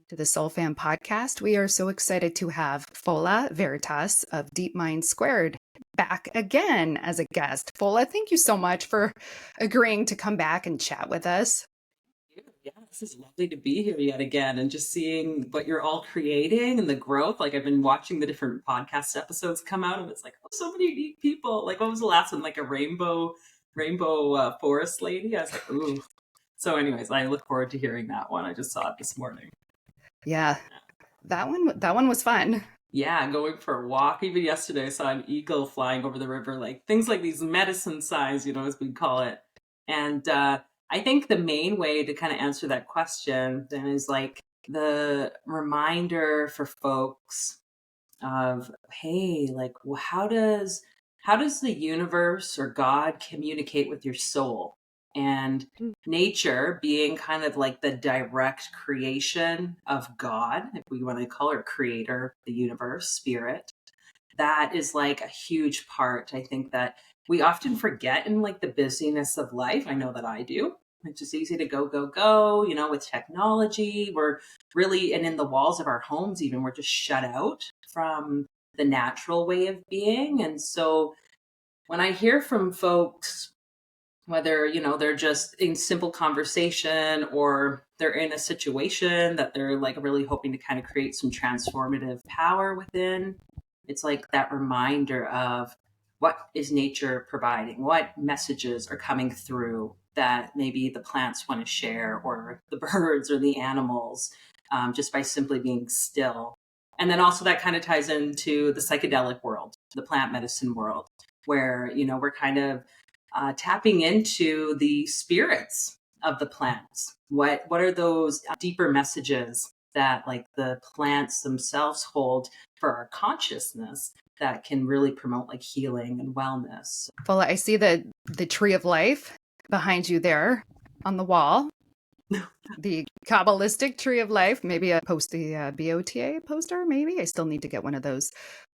to the SOULFAM podcast. We are so excited to have Fola Veritas of Deep Mind Squared back again as a guest. Fola, thank you so much for agreeing to come back and chat with us. Yeah, this is lovely to be here yet again and just seeing what you're all creating and the growth. Like I've been watching the different podcast episodes come out and it's like, oh, so many unique people. Like what was the last one? Like a rainbow forest lady. I was like, ooh. So anyways, I look forward to hearing that one. I just saw it this morning. Yeah, that one was fun. Yeah, going for a walk. Even yesterday, I saw an eagle flying over the river, like things like these medicine signs, as we call it. And I think the main way to kind of answer that question then is like the reminder for folks of, hey, like, well, how does the universe or God communicate with your soul? And nature being kind of like the direct creation of God, if we want to call her creator, the universe, spirit, that is like a huge part. I think that we often forget in like the busyness of life. I know that I do. It's just easy to go, with technology. We're really, and in the walls of our homes, even, we're just shut out from the natural way of being. And so when I hear from folks, whether, they're just in simple conversation or they're in a situation that they're like really hoping to kind of create some transformative power within, it's like that reminder of what is nature providing, what messages are coming through that maybe the plants want to share or the birds or the animals, just by simply being still. And then also that kind of ties into the psychedelic world, the plant medicine world, where, we're kind of tapping into the spirits of the plants. What are those deeper messages that like the plants themselves hold for our consciousness that can really promote like healing and wellness? Fola, I see the tree of life behind you there on the wall. The Kabbalistic tree of life. Maybe I post the BOTA poster. Maybe I still need to get one of those.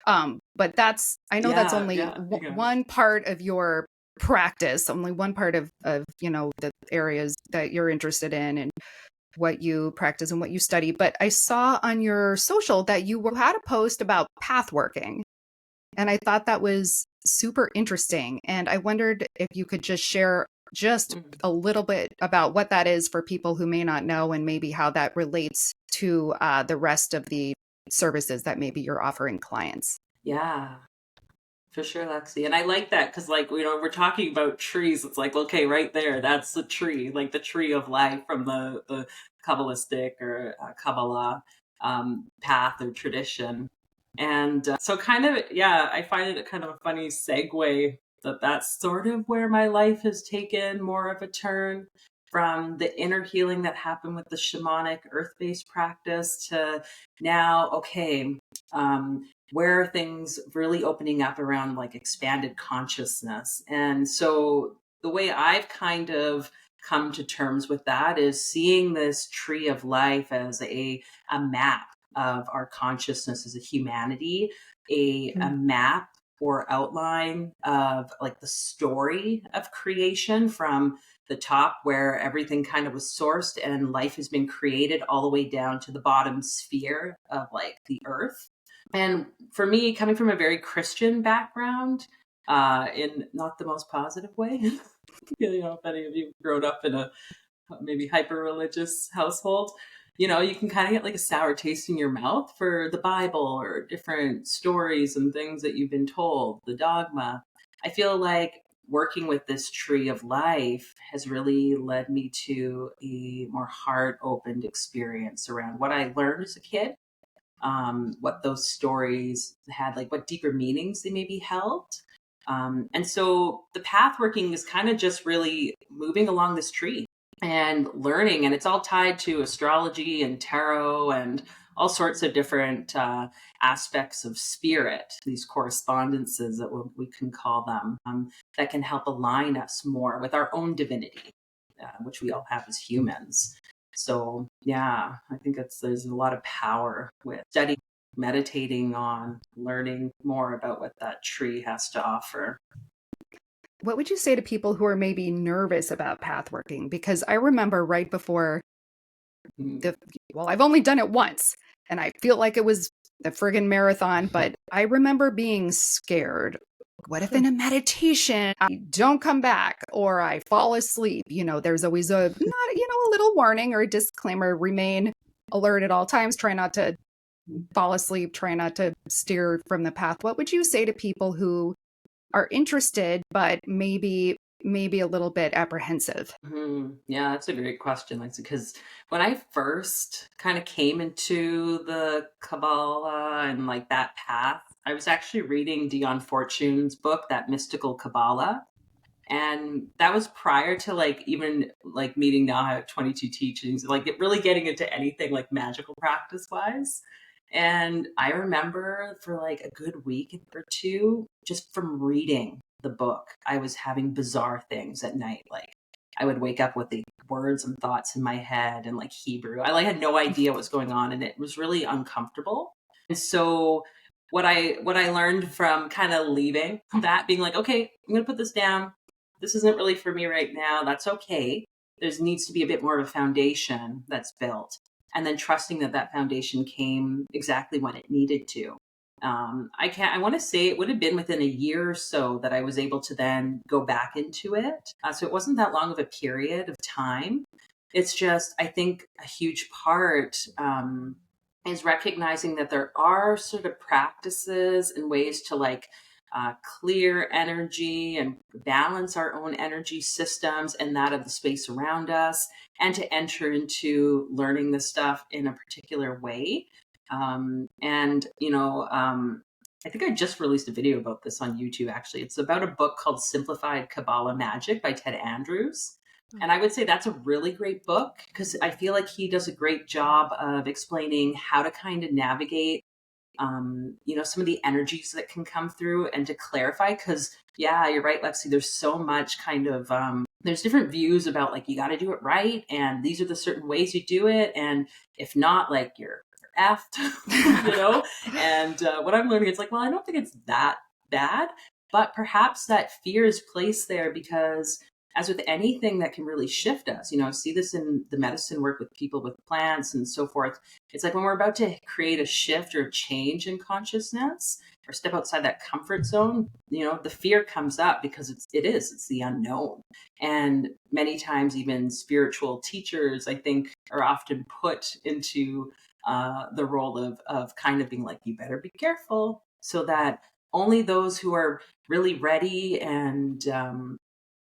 But I know that's only one part of your practice, only one part of the areas that you're interested in and what you practice and what you study. But I saw on your social that you had a post about path working, and I thought that was super interesting. And I wondered if you could just share just a little bit about what that is for people who may not know, and maybe how that relates to the rest of the services that maybe you're offering clients. Yeah, for sure, Lexi. And I like that because, like, we're talking about trees. It's like, okay, right there, that's the tree, like the tree of life from the Kabbalistic or Kabbalah path or tradition. And so kind of, yeah, I find it kind of a funny segue that that's sort of where my life has taken more of a turn from the inner healing that happened with the shamanic earth-based practice to now, okay, where are things really opening up around like expanded consciousness? And so the way I've kind of come to terms with that is seeing this tree of life as a map of our consciousness as a humanity, a map or outline of like the story of creation from the top where everything kind of was sourced and life has been created all the way down to the bottom sphere of like the earth. And for me, coming from a very Christian background, in not the most positive way, if any of you grown up in a maybe hyper religious household, you can kind of get like a sour taste in your mouth for the Bible or different stories and things that you've been told, the dogma. I feel like working with this tree of life has really led me to a more heart opened experience around what I learned as a kid, what those stories had, like what deeper meanings they maybe held. And so the path working is kind of just really moving along this tree and learning, and it's all tied to astrology and tarot and all sorts of different aspects of spirit, these correspondences that we can call them, that can help align us more with our own divinity, which we all have as humans. So yeah, I think there's a lot of power with studying, meditating on, learning more about what that tree has to offer. What would you say to people who are maybe nervous about path working? Because I remember right before Mm. I've only done it once, and I feel like it was a friggin' marathon, but I remember being scared. What if in a meditation I don't come back or I fall asleep? There's always a little warning or a disclaimer: remain alert at all times, try not to fall asleep, try not to steer from the path. What would you say to people who are interested but maybe a little bit apprehensive? Yeah, that's a great question, Lexi, because when I first kind of came into the Kabbalah and like that path, I was actually reading Dion Fortune's book, that Mystical Kabbalah. And that was prior to like even like meeting now. I have 22 teachings, like it really getting into anything like magical practice wise. And I remember for like a good week or two, just from reading the book, I was having bizarre things at night. Like I would wake up with the words and thoughts in my head and like Hebrew. I like had no idea what was going on, and it was really uncomfortable. And so what I learned from kind of leaving that, being like, okay, I'm gonna put this down. This isn't really for me right now. That's okay. There needs to be a bit more of a foundation that's built, and then trusting that that foundation came exactly when it needed to. I want to say it would have been within a year or so that I was able to then go back into it. So it wasn't that long of a period of time. It's just, I think a huge part is recognizing that there are sort of practices and ways to like clear energy and balance our own energy systems and that of the space around us, and to enter into learning this stuff in a particular way. I think I just released a video about this on YouTube, actually. It's about a book called Simplified Kabbalah Magic by Ted Andrews. And I would say that's a really great book because I feel like he does a great job of explaining how to kind of navigate some of the energies that can come through, and to clarify, because yeah, you're right, Lexi, there's so much kind of there's different views about like you got to do it right, and these are the certain ways you do it, and if not, like you're effed. And what I'm learning is like, well, I don't think it's that bad, but perhaps that fear is placed there because, as with anything that can really shift us, see this in the medicine work with people with plants and so forth. It's like when we're about to create a shift or a change in consciousness or step outside that comfort zone, the fear comes up because it's the unknown. And many times even spiritual teachers, I think, are often put into the role of kind of being like, you better be careful, so that only those who are really ready and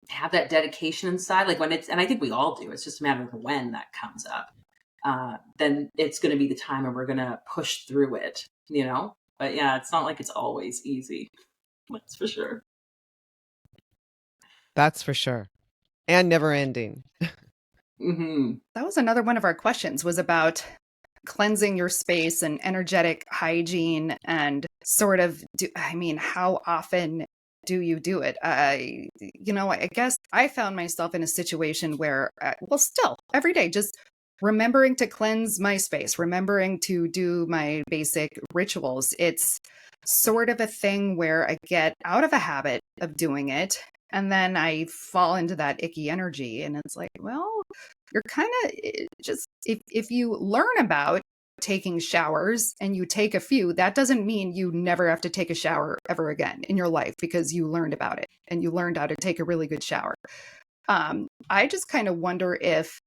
have that dedication inside, like when and I think we all do, it's just a matter of when that comes up, then it's going to be the time when we're going to push through it, but yeah, it's not like it's always easy. That's for sure. That's for sure. And never ending. That was another one of our questions, was about cleansing your space and energetic hygiene, and sort of how often do you do it? I guess I found myself in a situation where, still every day, just remembering to cleanse my space, remembering to do my basic rituals. It's sort of a thing where I get out of a habit of doing it, and then I fall into that icky energy. And it's like, well, you're kind of just, if you learn about taking showers and you take a few, that doesn't mean you never have to take a shower ever again in your life because you learned about it and you learned how to take a really good shower. I just kind of wonder if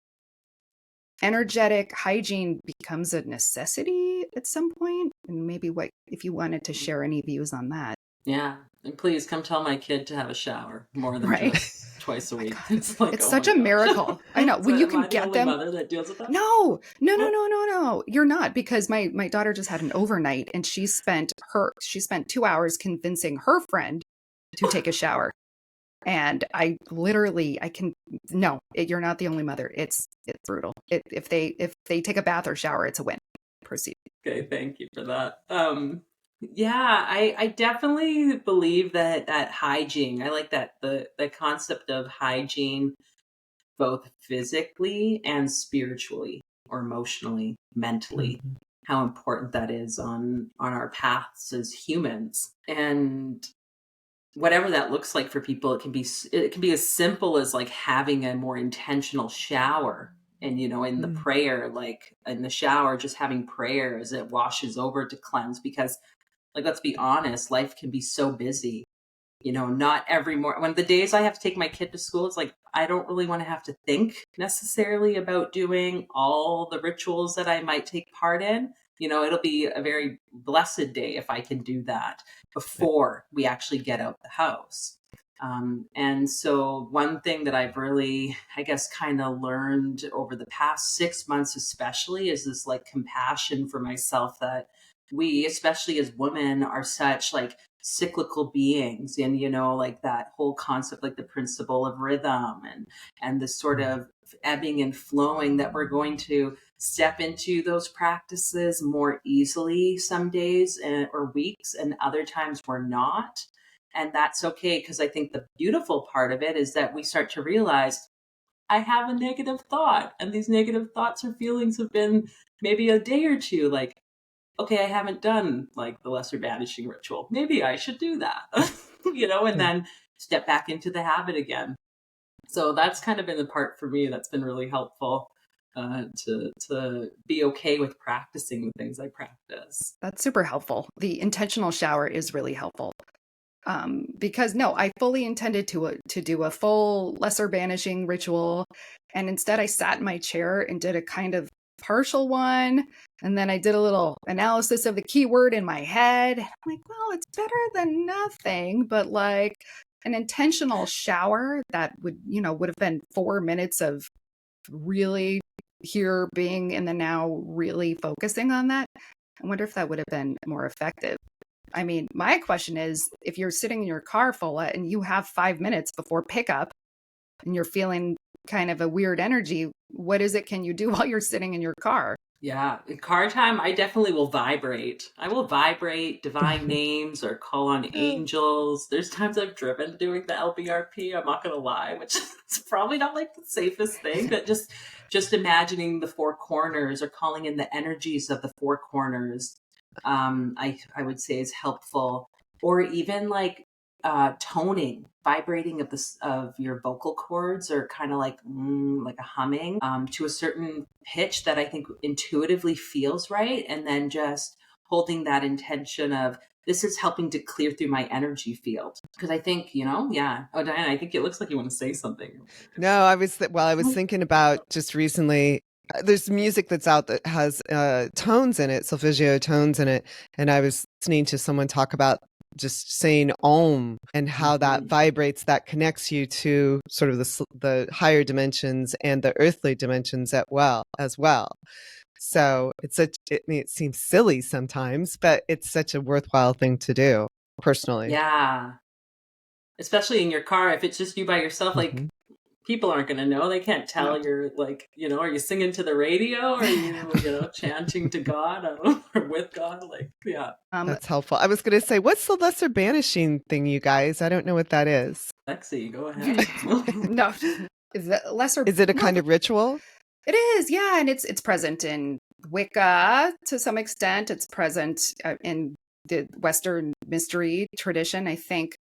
energetic hygiene becomes a necessity at some point, and maybe what if you wanted to share any views on that. Yeah, and please come tell my kid to have a shower more than Right? just twice a week. God, It's like, it's oh such my a gosh. miracle. I know. When So you am can I the get only them. mother that deals with that? No. You're not, because my daughter just had an overnight, and she spent 2 hours convincing her friend to take a shower. And you're not the only mother. It's brutal. If they take a bath or shower, it's a win. Proceed. Okay, thank you for that. Yeah, I definitely believe that hygiene. I like that the concept of hygiene, both physically and spiritually, or emotionally, mentally, how important that is on our paths as humans. And whatever that looks like for people, it can be as simple as like having a more intentional shower And, in the prayer, like in the shower, just having prayer as it washes over to cleanse, because like, let's be honest, life can be so busy. Not every morning. When the days I have to take my kid to school, it's like I don't really want to have to think necessarily about doing all the rituals that I might take part in. It'll be a very blessed day if I can do that before we actually get out the house. And so one thing that I've really, I guess, kind of learned over the past 6 months, especially, is this like compassion for myself, that we, especially as women, are such like cyclical beings. And like that whole concept, like the principle of rhythm, and this sort of ebbing and flowing, that we're going to step into those practices more easily some days or weeks, and other times we're not. And that's okay, because I think the beautiful part of it is that we start to realize, I have a negative thought, and these negative thoughts or feelings have been maybe a day or two, like, okay, I haven't done like the lesser banishing ritual. Maybe I should do that, and then step back into the habit again. So that's kind of been the part for me that's been really helpful, to be okay with practicing the things I practice. That's super helpful. The intentional shower is really helpful. Because no, I fully intended to do a full lesser banishing ritual, and instead I sat in my chair and did a kind of partial one, and then I did a little analysis of the keyword in my head. I'm like, well, it's better than nothing, but like an intentional shower that would have been 4 minutes of really here, being in the now, really focusing on that. I wonder if that would have been more effective. I mean, my question is, if you're sitting in your car, Fola, and you have 5 minutes before pickup and you're feeling kind of a weird energy, what is it can you do while you're sitting in your car? Yeah, in car time, I definitely will vibrate. I will vibrate divine names or call on angels. There's times I've driven doing the LBRP, I'm not going to lie, which is probably not like the safest thing, but just imagining the four corners or calling in the energies of the four corners, I would say is helpful. Or even like toning, vibrating of your vocal cords, or kind of like a humming, to a certain pitch that I think intuitively feels right, and then just holding that intention of, this is helping to clear through my energy field. Because I think, yeah. Oh, Diana, I think it looks like you want to say something. No, I was thinking about just recently. There's music that's out that has tones in it, solfeggio tones in it, and I was listening to someone talk about just saying Om and how that vibrates, that connects you to sort of the higher dimensions and the earthly dimensions as well. So it seems silly sometimes, but it's such a worthwhile thing to do personally. Yeah. Especially in your car, if it's just you by yourself, like people aren't going to know. They can't tell. You're like, are you singing to the radio? Or are you, chanting to God or with God? Like, yeah. That's helpful. I was going to say, what's the lesser banishing thing, you guys? I don't know what that is. Lexi, go ahead. No, is it lesser? Is it a kind of ritual? It is, yeah, and it's present in Wicca to some extent. It's present in the Western mystery tradition. I think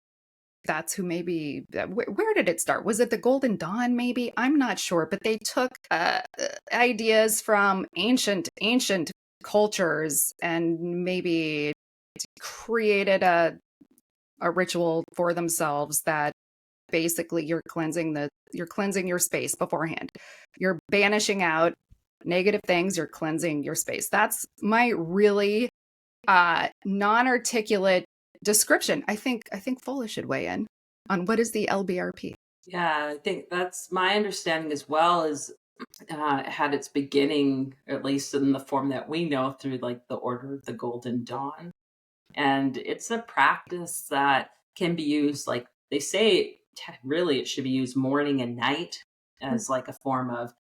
that's who maybe, where did it start? Was it the Golden Dawn, maybe? I'm not sure, but they took ideas from ancient cultures and maybe created a ritual for themselves that basically you're cleansing your space beforehand. You're banishing out negative things, you're cleansing your space. That's my really non-articulate description. I think Fola should weigh in on what is the LBRP. Yeah, I think that's my understanding as well. Is had its beginning, at least in the form that we know, through like the Order of the Golden Dawn, and it's a practice that can be used, like they say, really it should be used morning and night as like a form of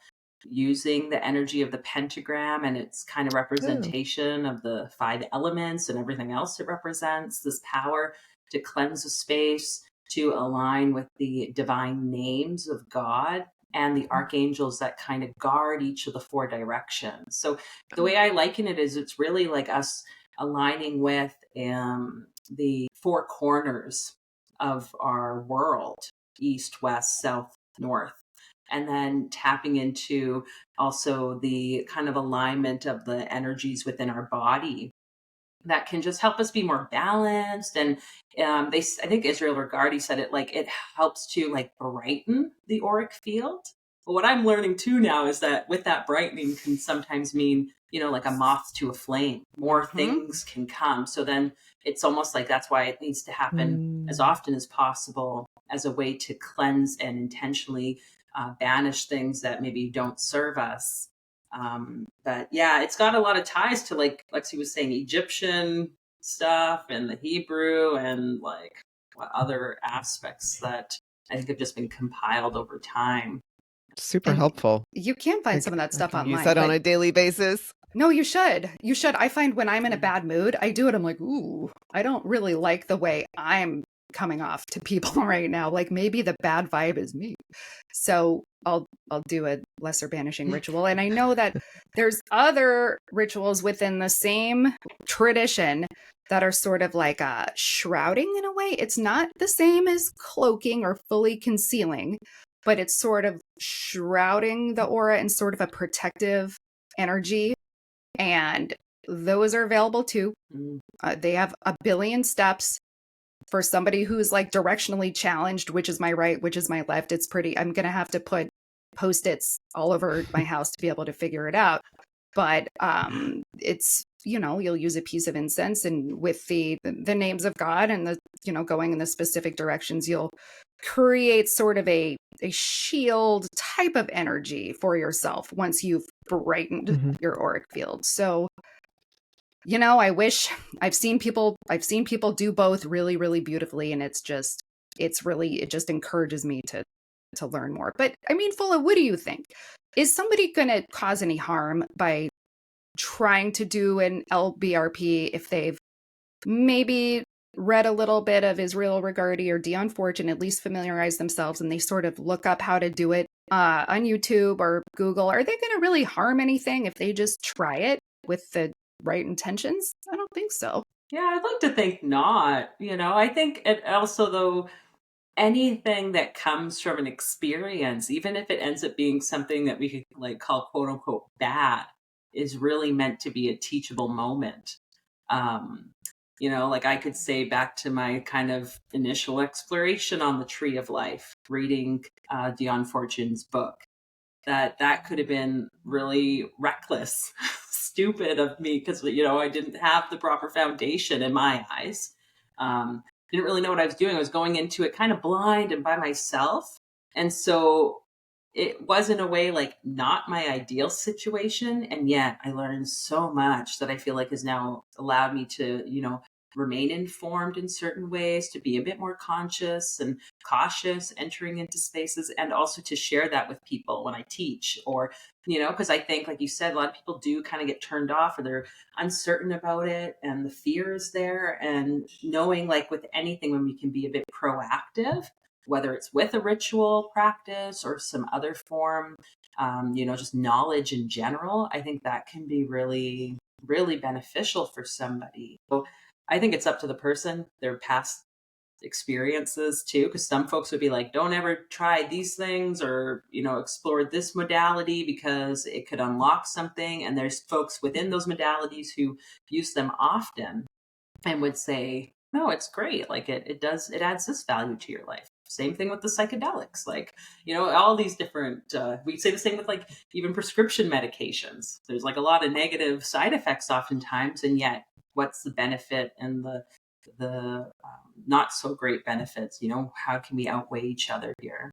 using the energy of the pentagram and its kind of representation of the 5 elements and everything else it represents, this power to cleanse a space, to align with the divine names of God and the archangels that kind of guard each of the 4 directions. So the way I liken it is, it's really like us aligning with the 4 corners of our world: east, west, south, north. and then tapping into also the kind of alignment of the energies within our body that can just help us be more balanced. And I think Israel Regardie said it, like it helps to like brighten the auric field. But what I'm learning too now is that with that brightening can sometimes mean, like a moth to a flame. More things can come. So then it's almost like that's why it needs to happen as often as possible as a way to cleanse and intentionally banish things that maybe don't serve us. But yeah, it's got a lot of ties to, like Lexi was saying, Egyptian stuff and the Hebrew and like what other aspects that I think have just been compiled over time. Super helpful. You can find some of that stuff online. Use that on a daily basis. No, you should. You should. I find when I'm in a bad mood, I do it. I'm like, ooh, I don't really like the way I'm coming off to people right now. Like maybe the bad vibe is me. So I'll do a lesser banishing ritual. And I know that there's other rituals within the same tradition that are sort of like shrouding in a way. It's not the same as cloaking or fully concealing, but it's sort of shrouding the aura in sort of a protective energy. And those are available too. They have a billion steps for somebody who's like directionally challenged, which is my right, which is my left. It's pretty, I'm going to have to put Post-its all over my house to be able to figure it out. But it's, you'll use a piece of incense and with the names of God and the, going in the specific directions, you'll create sort of a shield type of energy for yourself once you've brightened your auric field. So, I wish I've seen people do both really, really beautifully. And it just encourages me to learn more. But I mean, Fola, what do you think? Is somebody going to cause any harm by trying to do an LBRP if they've maybe read a little bit of Israel Regardie or Dion Fortune, at least familiarize themselves, and they sort of look up how to do it on YouTube or Google? Are they going to really harm anything if they just try it with the right intentions? I don't think so. Yeah, I'd like to think not. I think it also, though, anything that comes from an experience, even if it ends up being something that we could like call quote unquote bad, is really meant to be a teachable moment. Like I could say back to my kind of initial exploration on the Tree of Life, reading Dion Fortune's book, that could have been really reckless, stupid of me because, I didn't have the proper foundation in my eyes. Didn't really know what I was doing. I was going into it kind of blind and by myself. And so it was in a way like not my ideal situation. And yet I learned so much that I feel like has now allowed me to, remain informed in certain ways, to be a bit more conscious and cautious entering into spaces, and also to share that with people when I teach or, because I think, like you said, a lot of people do kind of get turned off or they're uncertain about it and the fear is there. And knowing, like with anything, when we can be a bit proactive, whether it's with a ritual practice or some other form, just knowledge in general, I think that can be really, really beneficial for somebody. So I think it's up to the person, their past experiences too, because some folks would be like, don't ever try these things or, explore this modality because it could unlock something. And there's folks within those modalities who use them often and would say, no, it's great. Like it adds this value to your life. Same thing with the psychedelics, like, all these different, we say the same with like even prescription medications. There's like a lot of negative side effects oftentimes. And yet what's the benefit and the not so great benefits? How can we outweigh each other here?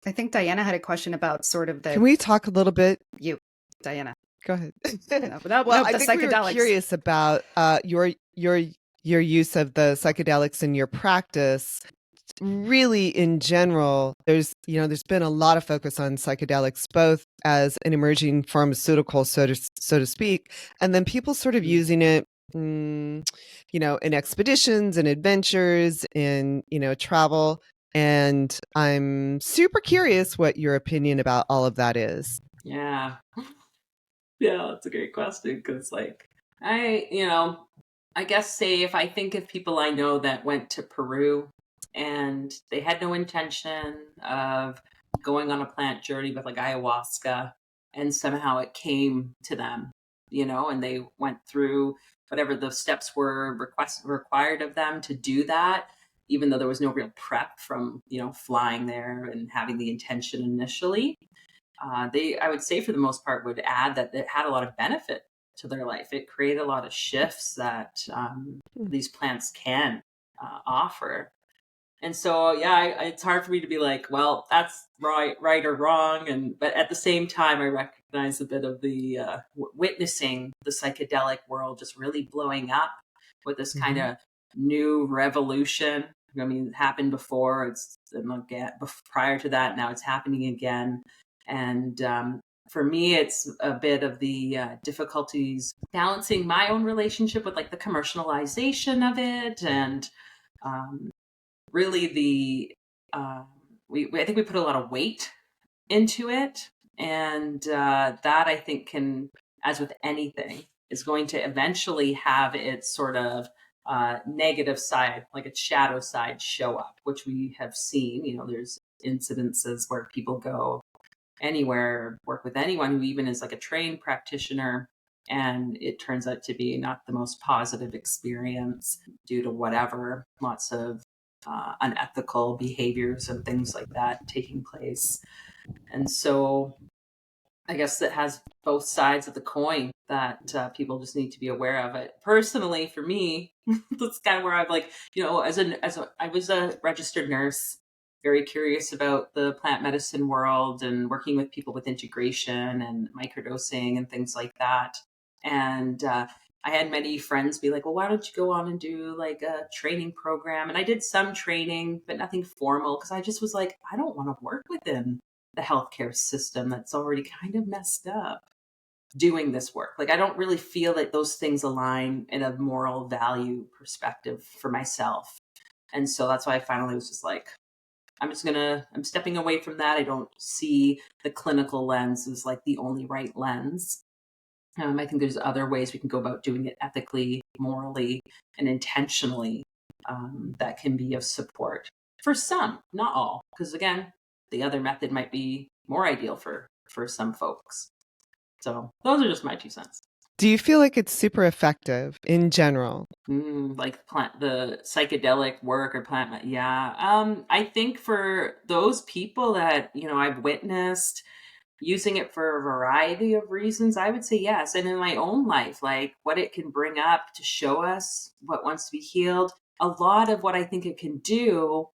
I think Diana had a question about sort of the. Can we talk a little bit? You, Diana. Go ahead. I think we were curious about your use of the psychedelics in your practice. Really, in general, there's been a lot of focus on psychedelics, both as an emerging pharmaceutical, so to speak, and then people sort of using it, in expeditions and adventures, in travel. And I'm super curious what your opinion about all of that is. Yeah, that's a great question because, like, I guess say if I think of people I know that went to Peru and they had no intention of going on a plant journey with like ayahuasca, and somehow it came to them, and they went through whatever the steps were required of them to do that, even though there was no real prep from, flying there and having the intention initially. I would say for the most part, would add that it had a lot of benefit to their life. It created a lot of shifts that these plants can offer. And so, yeah, it's hard for me to be like, well, that's right or wrong. But at the same time, I recognize a bit of the witnessing the psychedelic world just really blowing up with this kind of new revolution. I mean, it happened before. It's prior to that. Now it's happening again. And for me, it's a bit of the difficulties balancing my own relationship with like the commercialization of it, and really I think we put a lot of weight into it, and that I think can, as with anything, is going to eventually have its sort of negative side, like its shadow side, show up, which we have seen. There's incidences where people go anywhere, work with anyone who even is like a trained practitioner, and it turns out to be not the most positive experience due to whatever, lots of unethical behaviors and things like that taking place. And so I guess it has both sides of the coin that people just need to be aware of it. Personally, for me, that's kind of where I'm like, I was a registered nurse, very curious about the plant medicine world and working with people with integration and microdosing and things like that. And I had many friends be like, well, why don't you go on and do like a training program? And I did some training, but nothing formal, because I just was like, I don't want to work within the healthcare system that's already kind of messed up doing this work. Like, I don't really feel that those things align in a moral value perspective for myself. And so that's why I finally was just like, I'm stepping away from that. I don't see the clinical lens as like the only right lens. I think there's other ways we can go about doing it ethically, morally, and intentionally that can be of support for some, not all. Because again, the other method might be more ideal for some folks. So those are just my 2 cents. Do you feel like it's super effective in general? Like the psychedelic work or plant? Yeah. I think for those people that, I've witnessed using it for a variety of reasons, I would say yes. And in my own life, like what it can bring up to show us what wants to be healed, a lot of what I think it can do,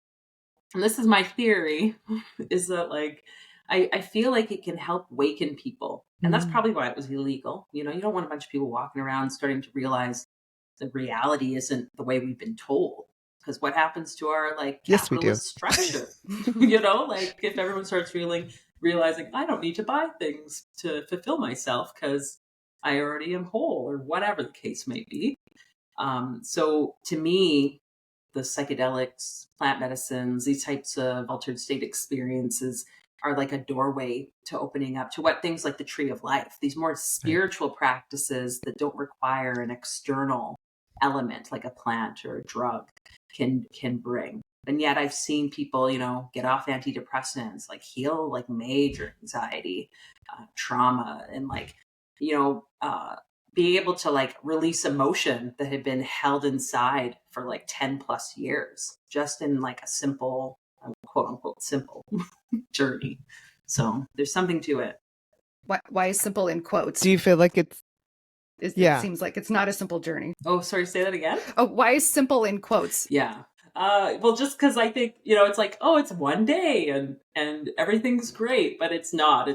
and this is my theory, is that like, I feel like it can help waken people. And that's probably why it was illegal. You don't want a bunch of people walking around starting to realize the reality isn't the way we've been told. Because what happens to our like capitalist structure? Like if everyone starts realizing I don't need to buy things to fulfill myself because I already am whole, or whatever the case may be. So to me, the psychedelics, plant medicines, these types of altered state experiences are like a doorway to opening up to what things like the tree of life, these more spiritual practices that don't require an external element like a plant or a drug can bring. And yet I've seen people, get off antidepressants, like heal like major anxiety, trauma, and like, be able to like release emotion that had been held inside for like 10 plus years, just in like a simple, quote unquote, simple journey. So there's something to it. Why is simple in quotes? Do you feel like it's It seems like it's not a simple journey. Oh, sorry, say that again. Oh, why is simple in quotes? Yeah. Well, just because I think, it's like, oh, it's one day and everything's great, but it's not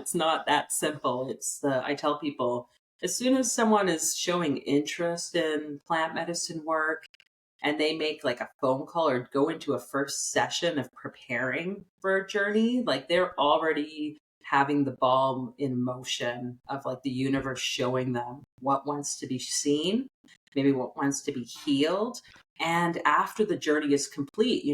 that simple. I tell people, as soon as someone is showing interest in plant medicine work and they make like a phone call or go into a first session of preparing for a journey, like they're already having the ball in motion of like the universe showing them what wants to be seen, maybe what wants to be healed. And after the journey is complete,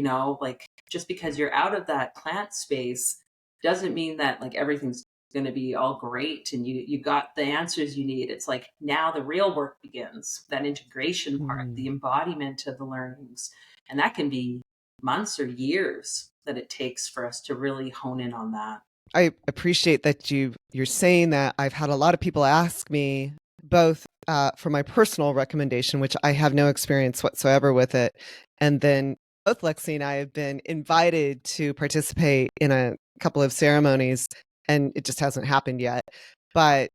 like just because you're out of that plant space doesn't mean that like everything's going to be all great and you got the answers you need. It's like now the real work begins, that integration part, the embodiment of the learnings. And that can be months or years that it takes for us to really hone in on that. I appreciate that you're saying that. I've had a lot of people ask me both for my personal recommendation, which I have no experience whatsoever with it, and then both Lexi and I have been invited to participate in a couple of ceremonies, and it just hasn't happened yet. But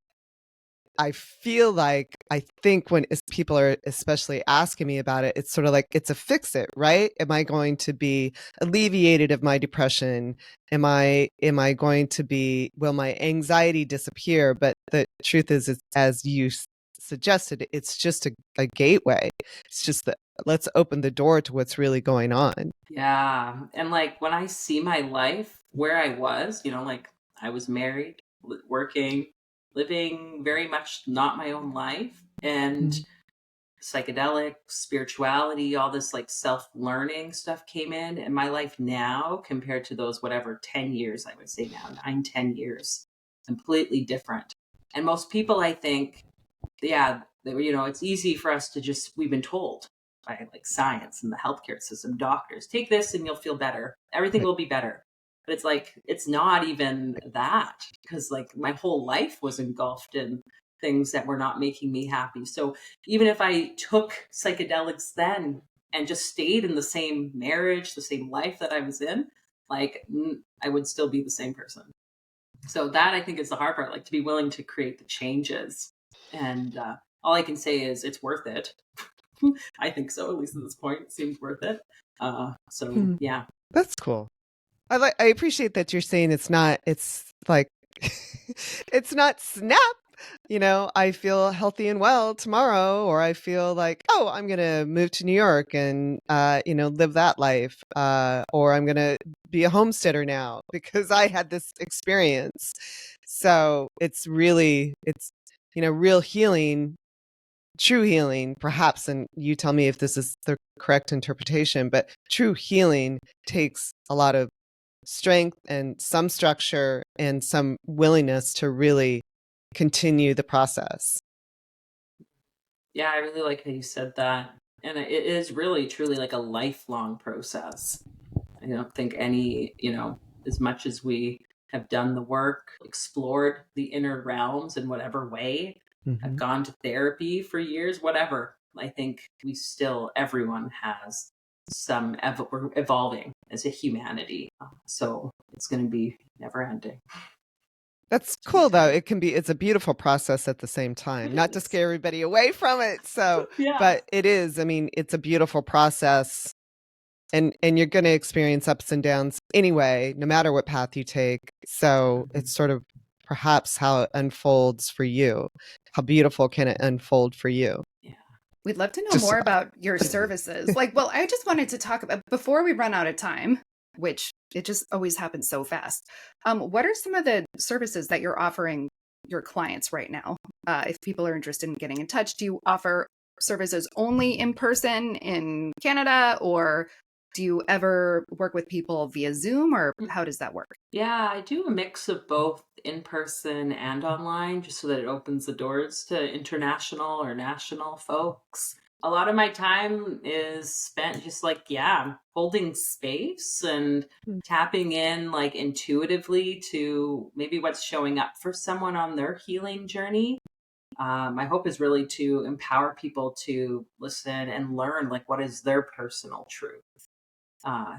I feel like, I think when people are especially asking me about it, it's sort of like it's a fix it, right? Am I going to be alleviated of my depression? Am I going to be, will my anxiety disappear? But the truth is, it's, as you suggested, it's just a gateway. It's just that, let's open the door to what's really going on. Yeah. And like when I see my life where I was, like I was married, working, living very much not my own life, and psychedelics, spirituality, all this like self-learning stuff came in, and my life now compared to those, whatever, 10 years, I would say now, 9, 10 years, completely different. And most people, I think, yeah, it's easy for us to just, we've been told by like science and the healthcare system, doctors, take this and you'll feel better. Everything will be better. But it's like, it's not even that, because like my whole life was engulfed in things that were not making me happy. So even if I took psychedelics then and just stayed in the same marriage, the same life that I was in, like I would still be the same person. So that, I think, is the hard part, like to be willing to create the changes. And all I can say is it's worth it. I think so, at least at this point, it seems worth it. Yeah. That's cool. I appreciate that you're saying it's like, it's not snap, I feel healthy and well tomorrow, or I feel like, oh, I'm going to move to New York and, live that life. Or I'm going to be a homesteader now because I had this experience. So it's really, real healing, true healing, perhaps, and you tell me if this is the correct interpretation, but true healing takes a lot of strength and some structure and some willingness to really continue the process. Yeah, I really like how you said that. And it is really, truly like a lifelong process. I don't think as much as we have done the work, explored the inner realms in whatever way, have gone to therapy for years, whatever, I think everyone has we're evolving as a humanity. So it's going to be never ending. That's cool, though. It's a beautiful process at the same time, not to scare everybody away from it. So, yeah. But it is, it's a beautiful process, and you're going to experience ups and downs anyway, no matter what path you take. So it's sort of perhaps how it unfolds for you. How beautiful can it unfold for you? Yeah. We'd love to know more about your services. I just wanted to talk about, before we run out of time, which it just always happens so fast. What are some of the services that you're offering your clients right now? If people are interested in getting in touch, do you offer services only in person in Canada, or do you ever work with people via Zoom, or how does that work? Yeah, I do a mix of both in person and online, just so that it opens the doors to international or national folks. A lot of my time is spent just holding space and tapping in like intuitively to maybe what's showing up for someone on their healing journey. My hope is really to empower people to listen and learn like what is their personal truth.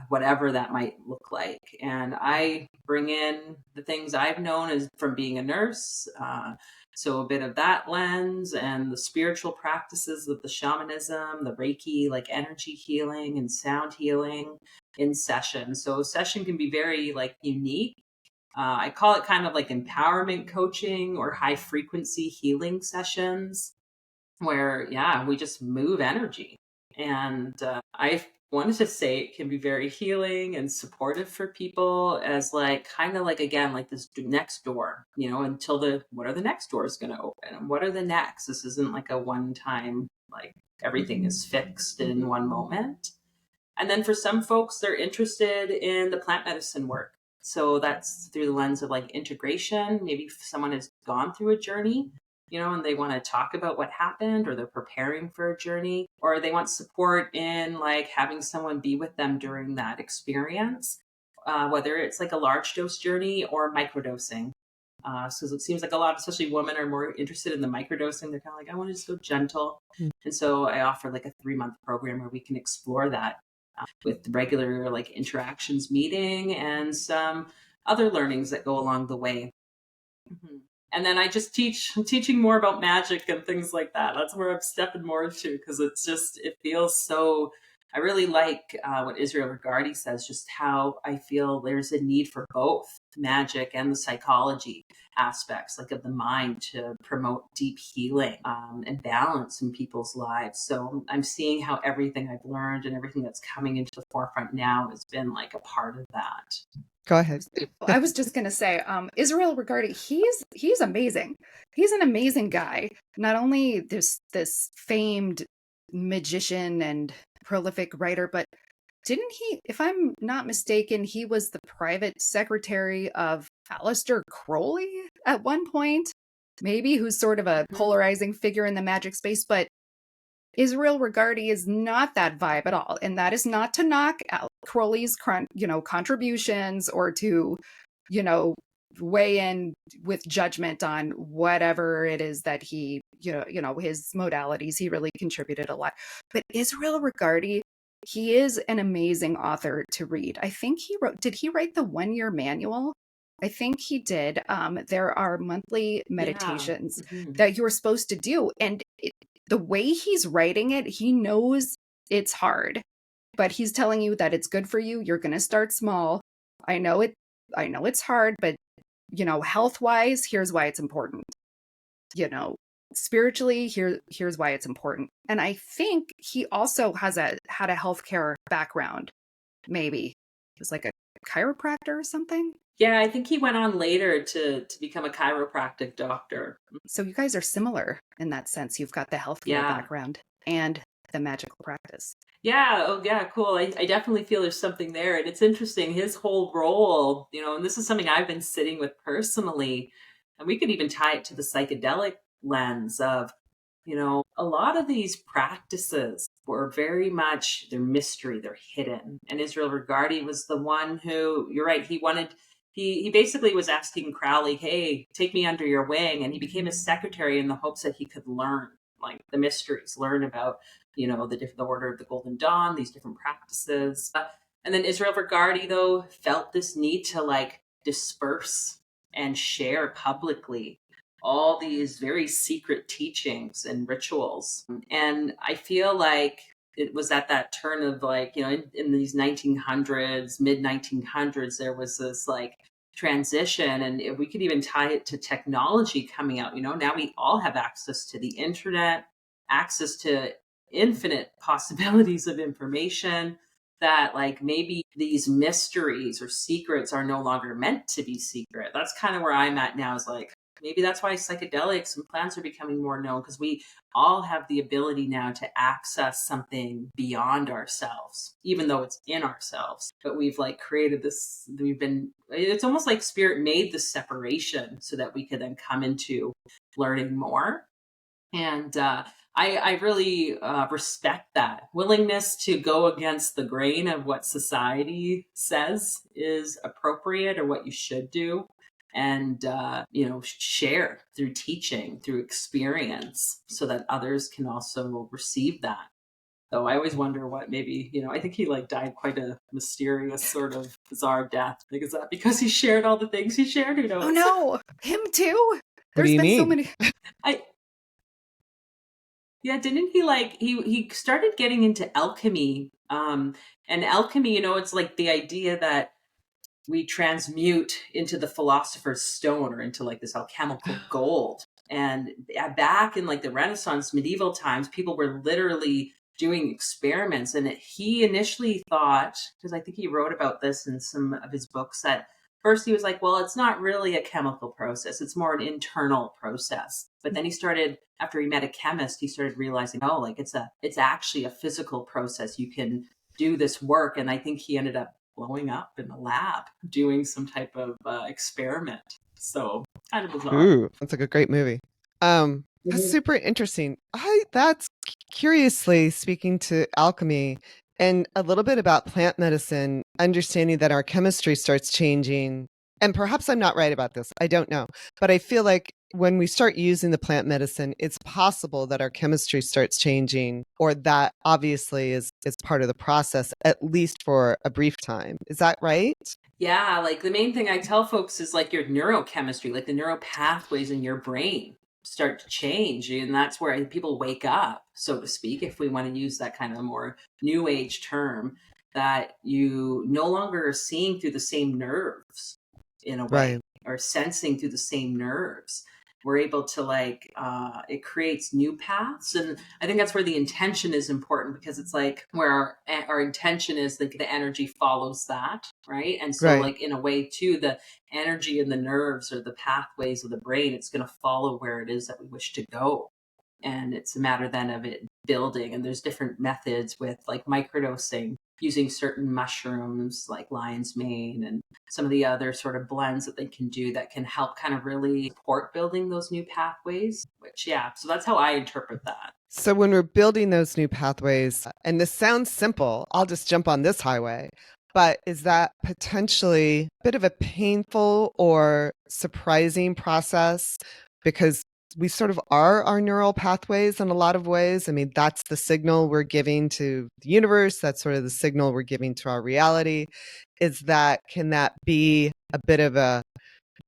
Whatever that might look like. And I bring in the things I've known as from being a nurse. So a bit of that lens and the spiritual practices of the shamanism, the Reiki, like energy healing and sound healing in session. So a session can be very like unique. I call it kind of like empowerment coaching or high frequency healing sessions where, we just move energy. And I wanted to say it can be very healing and supportive for people as like kind of like, again, like this next door, until what are the next doors going to open and what are the next? This isn't like a one time, like everything is fixed in one moment. And then for some folks, they're interested in the plant medicine work. So that's through the lens of like integration. Maybe if someone has gone through a journey and they want to talk about what happened, or they're preparing for a journey, or they want support in like having someone be with them during that experience, whether it's like a large dose journey or microdosing. So it seems like a lot, especially women, are more interested in the microdosing. They're kind of like, I want to just go gentle. And so I offer like a 3-month program where we can explore that with regular like interactions meeting and some other learnings that go along the way. And then I'm teaching more about magic and things like that. That's where I'm stepping more into, because it feels so, I really like what Israel Regardie says, just how I feel there's a need for both magic and the psychology aspects, like of the mind, to promote deep healing and balance in people's lives. So I'm seeing how everything I've learned and everything that's coming into the forefront now has been like a part of that. Go ahead. Well, I was just going to say, Israel Regardie, he's amazing. He's an amazing guy. Not only this famed magician and prolific writer, but didn't he, if I'm not mistaken, he was the private secretary of Aleister Crowley at one point, maybe, who's sort of a polarizing figure in the magic space. But Israel Regardie is not that vibe at all. And that is not to knock Crowley's, contributions, or to, weigh in with judgment on whatever it is that he, his modalities. He really contributed a lot. But Israel Regardie, he is an amazing author to read. I think did he write the 1-year manual? I think he did. There are monthly meditations that you're supposed to do. And the way he's writing it, he knows it's hard, but he's telling you that it's good for you. You're going to start small. I know it's hard, but health-wise, here's why it's important. Spiritually, here's why it's important. And I think he also had a healthcare background. Maybe he was like a chiropractor or something. Yeah, I think he went on later to become a chiropractic doctor. So you guys are similar in that sense. You've got the healthcare background and the magical practice. Yeah. Oh, yeah. Cool. I definitely feel there's something there. And it's interesting, his whole role, and this is something I've been sitting with personally. And we could even tie it to the psychedelic lens of, a lot of these practices were very much, they're mystery, they're hidden. And Israel Regardie was the one who, you're right, he basically was asking Crowley, hey, take me under your wing. And he became his secretary in the hopes that he could learn like the mysteries, learn about, the Order of the Golden Dawn, these different practices. And then Israel Regardie, though, felt this need to like disperse and share publicly all these very secret teachings and rituals. And I feel like it was at that turn of like, in these 1900s, mid 1900s, there was this like transition, and we could even tie it to technology coming out. Now we all have access to the internet, access to infinite possibilities of information, that like maybe these mysteries or secrets are no longer meant to be secret. That's kind of where I'm at now, is like, maybe that's why psychedelics and plants are becoming more known, because we all have the ability now to access something beyond ourselves, even though it's in ourselves. But we've like created this, it's almost like spirit made this separation so that we could then come into learning more. And I really respect that willingness to go against the grain of what society says is appropriate or what you should do. And, share through teaching, through experience, so that others can also receive that. Though I always wonder what maybe, I think he like died quite a mysterious sort of bizarre death. Like, is that because he shared all the things he shared? Who knows? Oh no, him too? There's been so many. Yeah, didn't he like, he started getting into alchemy. And alchemy, it's like the idea that we transmute into the philosopher's stone, or into like this alchemical gold. And back in like the Renaissance, medieval times, people were literally doing experiments. And he initially thought, because I think he wrote about this in some of his books, that first he was like, well, it's not really a chemical process. It's more an internal process. But then he started, after he met a chemist, he started realizing, oh, like it's actually a physical process. You can do this work. And I think he ended up blowing up in the lab doing some type of experiment. So kind of bizarre. Ooh, that's like a great movie. That's super interesting. That's curiously speaking to alchemy and a little bit about plant medicine, understanding that our chemistry starts changing. And perhaps I'm not right about this. I don't know. But I feel like when we start using the plant medicine, it's possible that our chemistry starts changing, or that obviously is part of the process, at least for a brief time. Is that right? Yeah, like the main thing I tell folks is like your neurochemistry, like the neural pathways in your brain start to change. And that's where people wake up, so to speak, if we want to use that kind of more new age term, that you no longer are seeing through the same nerves in a way, Right. or sensing through the same nerves. We're able to like, it creates new paths. And I think that's where the intention is important, because it's like where our intention is, like the energy follows that, right? And so Right. like in a way too, the energy in the nerves or the pathways of the brain, it's going to follow where it is that we wish to go. And it's a matter then of it building. And there's different methods with like microdosing, using certain mushrooms like lion's mane and some of the other sort of blends that they can do that can help kind of really support building those new pathways, which, yeah, so that's how I interpret that. So when we're building those new pathways, and this sounds simple, I'll just jump on this highway, but is that potentially a bit of a painful or surprising process? Because we sort of are our neural pathways in a lot of ways. I mean, that's the signal we're giving to the universe. That's sort of the signal we're giving to our reality. Can that be a bit of a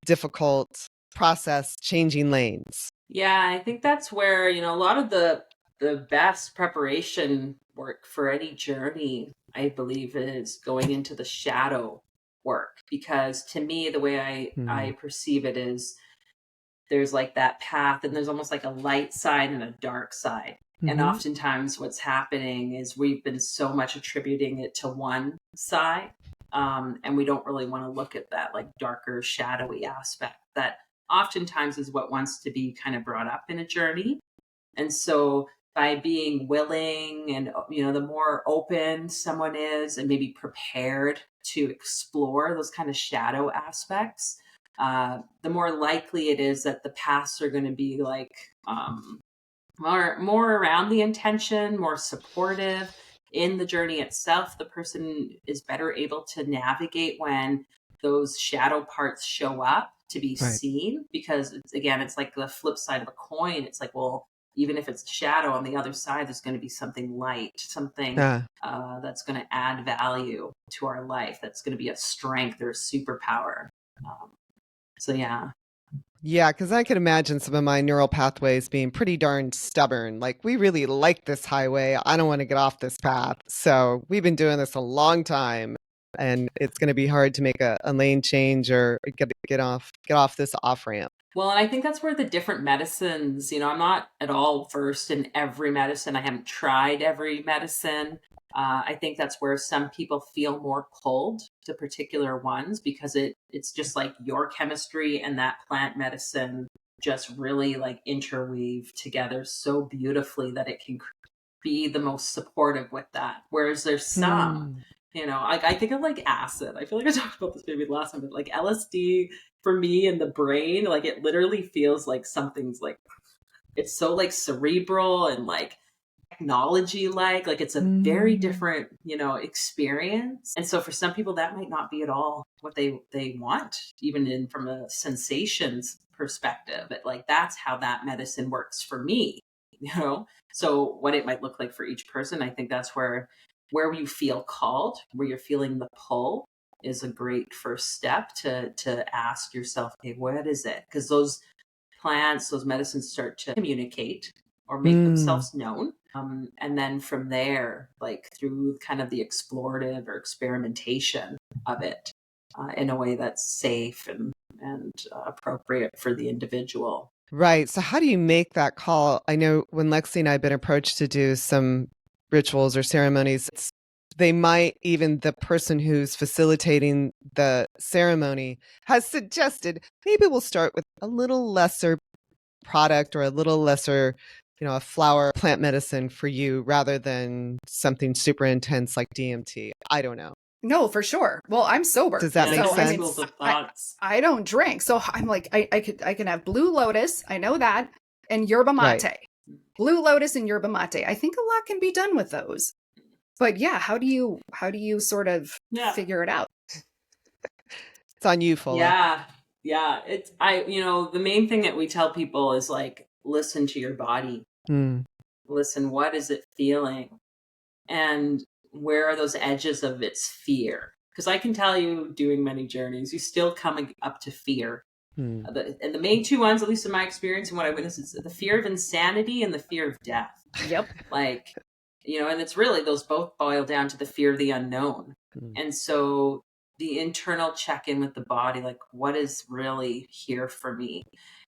difficult process, changing lanes? Yeah, I think that's where, a lot of the best preparation work for any journey, I believe, is going into the shadow work. Because to me, the way I perceive it is, there's like that path, and there's almost like a light side and a dark side. And oftentimes what's happening is we've been so much attributing it to one side. And we don't really want to look at that like darker, shadowy aspect that oftentimes is what wants to be kind of brought up in a journey. And so by being willing and, the more open someone is and maybe prepared to explore those kind of shadow aspects, the more likely it is that the paths are going to be like more around the intention, more supportive in the journey itself. The person is better able to navigate when those shadow parts show up to be seen, because it's like the flip side of a coin. It's like, well, even if it's shadow, on the other side, there's going to be something light, something that's going to add value to our life. That's going to be a strength or a superpower. So yeah. Yeah, because I can imagine some of my neural pathways being pretty darn stubborn. Like, we really like this highway. I don't want to get off this path. So we've been doing this a long time, and it's going to be hard to make a lane change or get off this off ramp. Well, and I think that's where the different medicines, I'm not at all versed in every medicine. I haven't tried every medicine. I think that's where some people feel more pulled to particular ones, because it's just like your chemistry and that plant medicine just really like interweave together so beautifully that it can be the most supportive with that. Whereas there's some, I think of like acid. I feel like I talked about this maybe last time, but like LSD for me in the brain, like it literally feels like something's like, it's so like cerebral and like technology like it's a very different experience. And so for some people that might not be at all what they want, even from a sensations perspective. But like that's how that medicine works for me. So what it might look like for each person, I think that's where you feel called, where you're feeling the pull, is a great first step to ask yourself, okay, what is it? Because those plants, those medicines start to communicate or make themselves known. And then from there, like through kind of the explorative or experimentation of it in a way that's safe and appropriate for the individual. Right. So how do you make that call? I know when Lexi and I have been approached to do some rituals or ceremonies, they might, even the person who's facilitating the ceremony has suggested maybe we'll start with a little lesser product or a little lesser, a flower plant medicine for you rather than something super intense like DMT. I don't know. No, for sure. Well, I'm sober. Does that make sense? I don't drink. So I'm like, I can have Blue Lotus. I know that. and yerba mate. Right. Blue lotus and yerba mate. I think a lot can be done with those. But yeah, how do you sort of figure it out? It's on you, Fola. Yeah. Yeah. The main thing that we tell people is like, listen to your body. Listen, what is it feeling? And where are those edges of its fear? Because I can tell you, doing many journeys, you still come up to fear. And the main two ones, at least in my experience and what I witnessed, is the fear of insanity and the fear of death. Yep. Like, and it's really, those both boil down to the fear of the unknown. And so the internal check-in with the body, like, what is really here for me?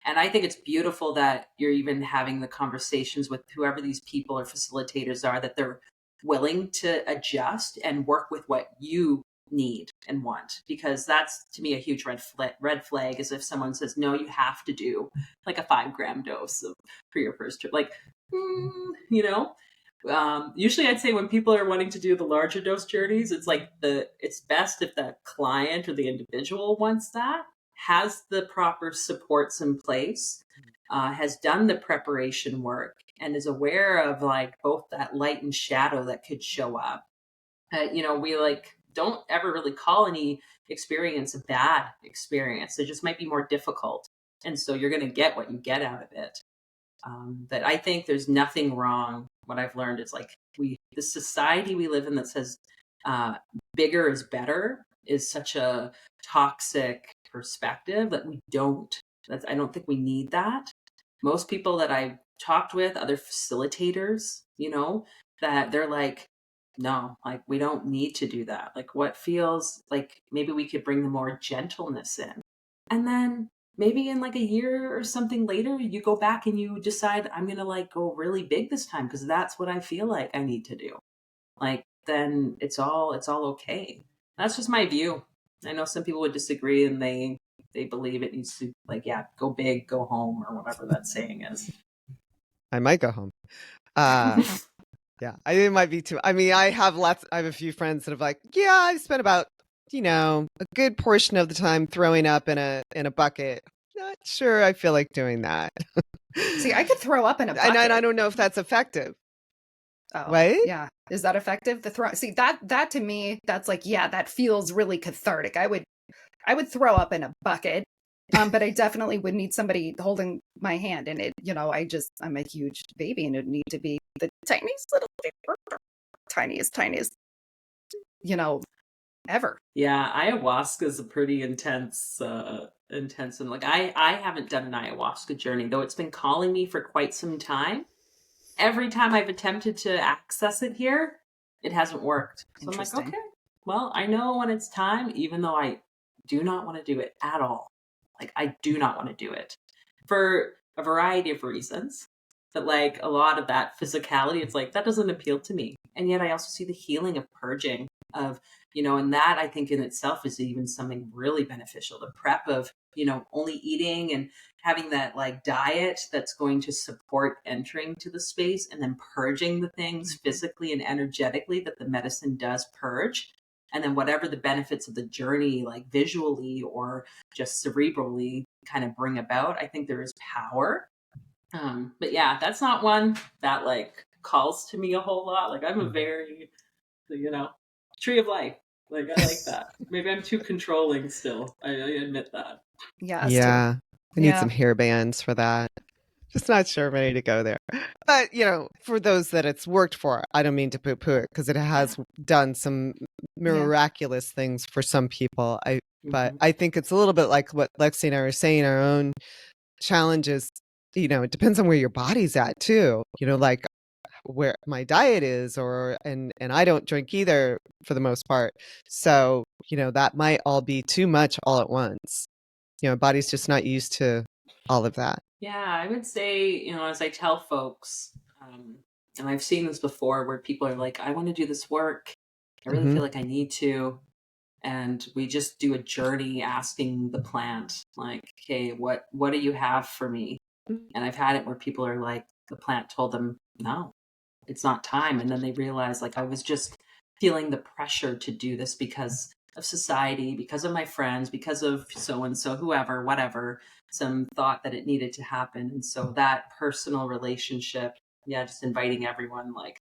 And I think it's beautiful that you're even having the conversations with whoever these people or facilitators are, that they're willing to adjust and work with what you need and want, because that's, to me, a huge red flag is if someone says, no, you have to do like a 5-gram dose for your first trip. Like, usually I'd say when people are wanting to do the larger dose journeys, it's like it's best if the client or the individual wants that, has the proper supports in place, has done the preparation work, and is aware of like both that light and shadow that could show up. We like don't ever really call any experience a bad experience. It just might be more difficult. And so you're going to get what you get out of it. But I think there's nothing wrong. What I've learned is like the society we live in that says bigger is better is such a toxic perspective that I don't think we need that. Most people that I've talked with, other facilitators, that they're like, no, like, we don't need to do that. Like, what feels like maybe we could bring the more gentleness in. And then maybe in like a year or something later, you go back and you decide, I'm going to like go really big this time because that's what I feel like I need to do. Like, then it's all okay. That's just my view. I know some people would disagree and they believe it needs to, like, go big, go home, or whatever that saying is. I might go home. Yeah, I think it might be too. I mean, I have a few friends that have like, yeah, I've spent about, a good portion of the time throwing up in a bucket. Not sure I feel like doing that. See, I could throw up in a bucket. And I don't know if that's effective. Oh, right? Yeah. Is that effective? See, that to me, that's like, yeah, that feels really cathartic. I would throw up in a bucket. But I definitely would need somebody holding my hand, and I'm a huge baby, and it'd need to be the tiniest little, tiniest, ever. Yeah, ayahuasca is a pretty intense, and like I haven't done an ayahuasca journey, though it's been calling me for quite some time. Every time I've attempted to access it here, it hasn't worked. So I'm like, okay, well, I know when it's time, even though I do not want to do it at all. Like, I do not want to do it for a variety of reasons. But like a lot of that physicality, it's like, that doesn't appeal to me. And yet I also see the healing of purging of, and that I think in itself is even something really beneficial. The prep of, only eating and having that like diet that's going to support entering to the space, and then purging the things physically and energetically that the medicine does purge. And then whatever the benefits of the journey, like visually or just cerebrally, kind of bring about, I think there is power. But yeah, that's not one that like calls to me a whole lot. Like, I'm a very, tree of life. Like, I like that. Maybe I'm too controlling still. I admit that. Yeah. I need some hair bands for that. Just not sure I'm ready to go there. But, for those that it's worked for, I don't mean to poo-poo it, because it has done some miraculous things for some people. But I think it's a little bit like what Lexi and I were saying, our own challenges, it depends on where your body's at too, like where my diet is, and I don't drink either for the most part. So, that might all be too much all at once. Body's just not used to all of that. Yeah, I would say, as I tell folks, and I've seen this before where people are like, I want to do this work. I really feel like I need to. And we just do a journey asking the plant, like, okay, what do you have for me? And I've had it where people are like, the plant told them, no, it's not time. And then they realize, like, I was just feeling the pressure to do this because of society, because of my friends, because of so and so, whoever, whatever, some thought that it needed to happen. And so that personal relationship, yeah, just inviting everyone, like,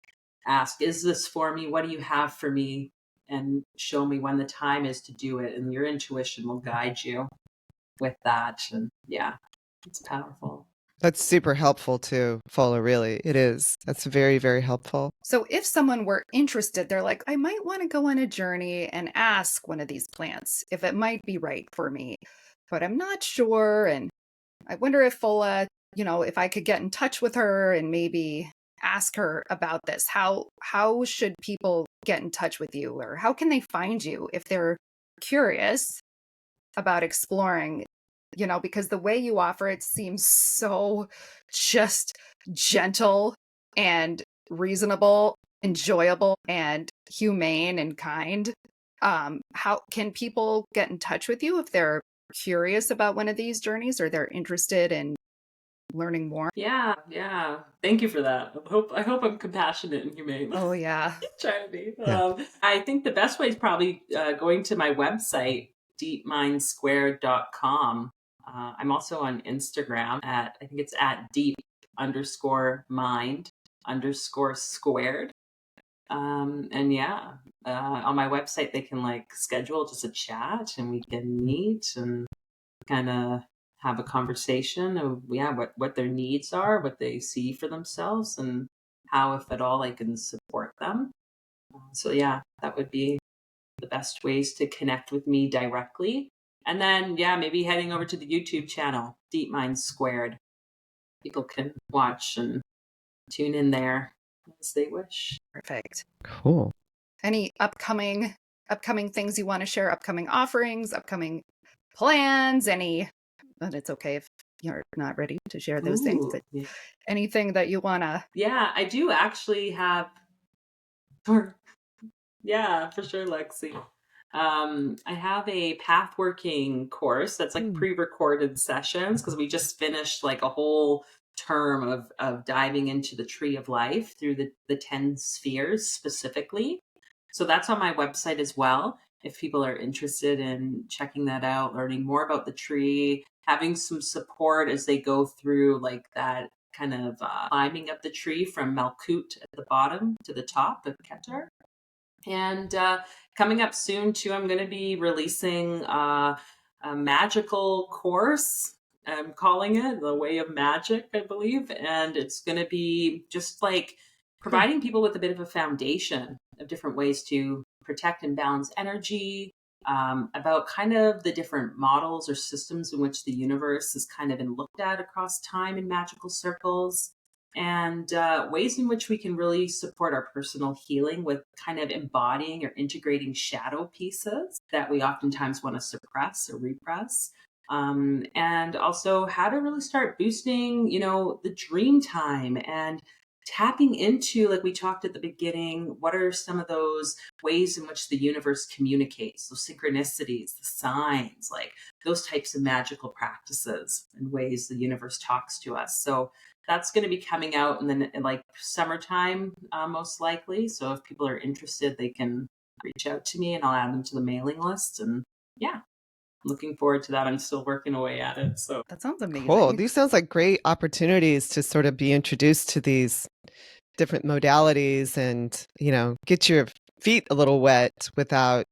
ask, is this for me? What do you have for me? And show me when the time is to do it. And your intuition will guide you with that. And yeah, it's powerful. That's super helpful too, Fola, really. It is. That's very, very helpful. So if someone were interested, they're like, I might want to go on a journey and ask one of these plants if it might be right for me, but I'm not sure. And I wonder if Fola, if I could get in touch with her and maybe ask her about this. How should people get in touch with you, or how can they find you if they're curious about exploring, because the way you offer it seems so just gentle and reasonable, enjoyable and humane and kind. How can people get in touch with you if they're curious about one of these journeys or they're interested in learning more? Yeah. Thank you for that. I hope I'm compassionate and humane. Oh yeah. Trying to be. Yeah. I think the best way is probably going to my website, deepmindsquared.com. I'm also on Instagram I think it's at deep_mind_squared. And yeah, on my website, they can like schedule just a chat and we can meet and kind of have a conversation of, what their needs are, what they see for themselves, and how, if at all, I can support them. So yeah, that would be the best ways to connect with me directly. And then, yeah, maybe heading over to the YouTube channel, Deep Mind Squared. People can watch and tune in there as they wish. Perfect. Cool. Any upcoming things you want to share? Upcoming offerings, upcoming plans? But it's okay if you're not ready to share those things. But Yeah. anything that you want to? Yeah, I do actually have. Yeah, for sure, Lexi. I have a pathworking course that's like pre-recorded sessions, because we just finished like a whole term of diving into the tree of life through the 10 spheres specifically. So that's on my website as well. If people are interested in checking that out, learning more about the tree, having some support as they go through like that kind of climbing up the tree from Malkut at the bottom to the top of Keter. And coming up soon, too, I'm going to be releasing a magical course. I'm calling it The Way of Magic, I believe. And it's going to be just like providing people with a bit of a foundation of different ways to protect and balance energy, about kind of the different models or systems in which the universe has kind of been looked at across time in magical circles, and ways in which we can really support our personal healing with kind of embodying or integrating shadow pieces that we oftentimes want to suppress or repress. And also how to really start boosting, the dream time and tapping into, like we talked at the beginning, what are some of those ways in which the universe communicates, those synchronicities, the signs, like those types of magical practices and ways the universe talks to us. So that's going to be coming out in like summertime, most likely. So if people are interested, they can reach out to me and I'll add them to the mailing list. And yeah, looking forward to that. I'm still working away at it. So That sounds amazing. Cool. These sounds like great opportunities to sort of be introduced to these different modalities and, get your feet a little wet without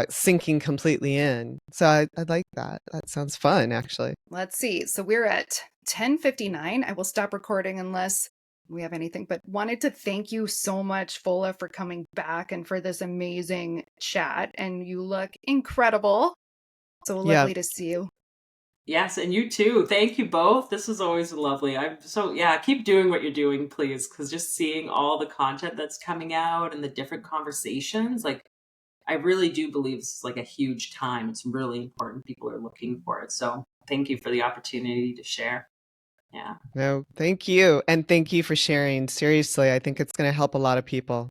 sinking completely in. So I like that. That sounds fun, actually. Let's see. So we're at 10:59. I will stop recording unless we have anything, but wanted to thank you so much, Fola, for coming back and for this amazing chat. And you look incredible. So lovely to see you. Yes, and you too. Thank you both. This is always lovely. Keep doing what you're doing, please, because just seeing all the content that's coming out and the different conversations, like, I really do believe this is like a huge time. It's really important. People are looking for it. So thank you for the opportunity to share. Yeah. No, thank you. And thank you for sharing. Seriously, I think it's going to help a lot of people.